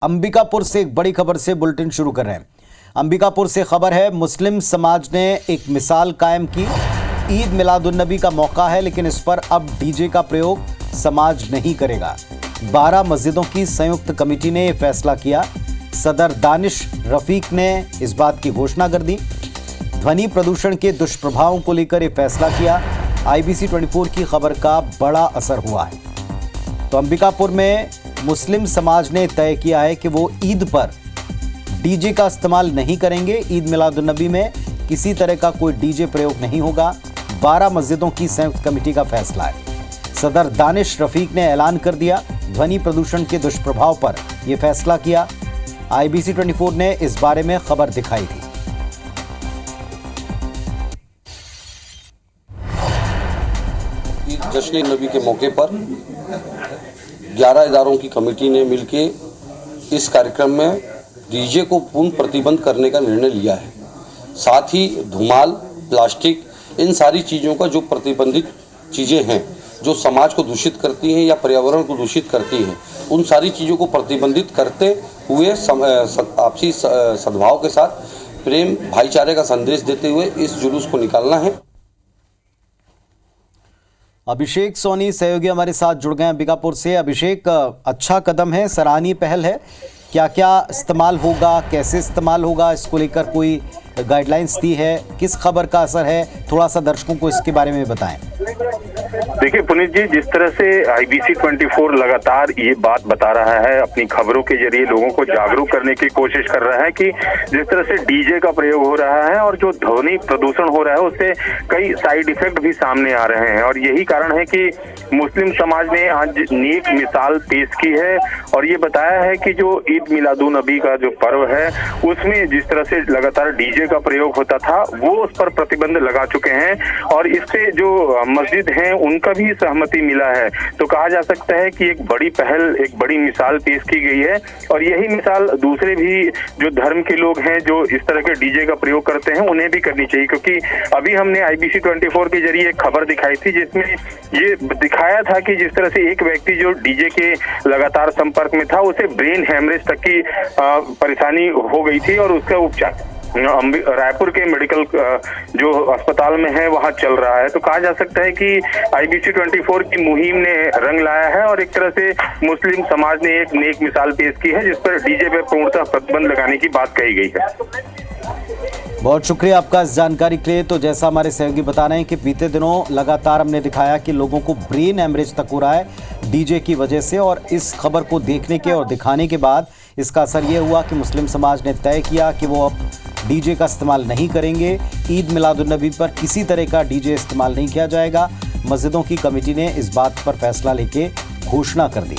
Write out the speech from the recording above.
अंबिकापुर से एक बड़ी खबर से बुलेटिन शुरू कर रहे हैं। अंबिकापुर से खबर है, मुस्लिम समाज ने एक मिसाल कायम की। ईद मिलादुन्नबी का मौका है, लेकिन इस पर अब डीजे का प्रयोग समाज नहीं करेगा। 12 मस्जिदों की संयुक्त कमेटी ने यह फैसला किया। सदर दानिश रफीक ने इस बात की घोषणा कर दी। ध्वनि प्रदूषण के दुष्प्रभावों को लेकर यह फैसला किया। IBC 24 की खबर का बड़ा असर हुआ है। तो अंबिकापुर में मुस्लिम समाज ने तय किया है कि वो ईद पर डीजे का इस्तेमाल नहीं करेंगे। ईद मिलादुन्नबी में किसी तरह का कोई डीजे प्रयोग नहीं होगा। 12 मस्जिदों की संयुक्त कमेटी का फैसला है। सदर दानिश रफीक ने ऐलान कर दिया। ध्वनि प्रदूषण के दुष्प्रभाव पर यह फैसला किया। IBC 24 ने इस बारे में खबर दिखाई थी। जश्न नबी के मौके पर 11 इदारों की कमेटी ने मिलके इस कार्यक्रम में डीजे को पूर्ण प्रतिबंध करने का निर्णय लिया है। साथ ही धूमाल, प्लास्टिक, इन सारी चीज़ों का जो प्रतिबंधित चीज़ें हैं जो समाज को दूषित करती हैं या पर्यावरण को दूषित करती हैं, उन सारी चीज़ों को प्रतिबंधित करते हुए आपसी सद्भाव के साथ प्रेम भाईचारे का संदेश देते हुए इस जुलूस को निकालना है। अभिषेक सोनी सहयोगी हमारे साथ जुड़ गए अंबिकापुर से। अभिषेक, अच्छा कदम है, सराहनीय पहल है। क्या क्या इस्तेमाल होगा, कैसे इस्तेमाल होगा, इसको लेकर कोई गाइडलाइंस दी है? किस खबर का असर है, थोड़ा सा दर्शकों को इसके बारे में बताएं। देखिए पुनीत जी, जिस तरह से IBC 24 लगातार ये बात बता रहा है, अपनी खबरों के जरिए लोगों को जागरूक करने की कोशिश कर रहा है कि जिस तरह से डीजे का प्रयोग हो रहा है और जो ध्वनि प्रदूषण हो रहा है उससे कई साइड इफेक्ट भी सामने आ रहे हैं। और यही कारण है कि मुस्लिम समाज ने आज नेक मिसाल पेश की है और ये बताया है कि जो ईद मिलादुन्नबी का जो पर्व है उसमें जिस तरह से लगातार डीजे का प्रयोग होता था वो उस पर प्रतिबंध लगा चुके हैं और इससे जो मस्जिद हैं उनका भी सहमति मिला है। तो कहा जा सकता है कि एक बड़ी पहल, एक बड़ी मिसाल पेश की गई है और यही मिसाल दूसरे भी जो धर्म के लोग हैं जो इस तरह के डीजे का प्रयोग करते हैं उन्हें भी करनी चाहिए। क्योंकि अभी हमने IBC 24 के जरिए एक खबर दिखाई थी जिसमें ये दिखाया था कि जिस तरह से एक व्यक्ति जो डीजे के लगातार संपर्क में था उसे ब्रेन हैमरेज तक की परेशानी हो गई थी और उसका उपचार रायपुर के मेडिकल जो अस्पताल में है वहां चल रहा है। तो कहा जा सकता है कि IBC 24 की मुहिम ने रंग लाया है और एक तरह से मुस्लिम समाज ने एक नेक मिसाल पेश की है जिस पर डीजे पे पूर्णतः प्रतिबंध लगाने की बात कही गई है। बहुत शुक्रिया आपका इस जानकारी के लिए। तो जैसा हमारे सहयोगी बता रहे हैं कि बीते दिनों लगातार हमने दिखाया कि लोगों को ब्रेन हैमरेज तक हो रहा है डीजे की वजह से, और इस खबर को देखने के और दिखाने के बाद इसका असर यह हुआ कि मुस्लिम समाज ने तय किया कि वो अब डीजे का इस्तेमाल नहीं करेंगे। ईद मिलादुन्नबी पर किसी तरह का डीजे इस्तेमाल नहीं किया जाएगा। मस्जिदों की कमेटी ने इस बात पर फैसला लेके घोषणा कर दी।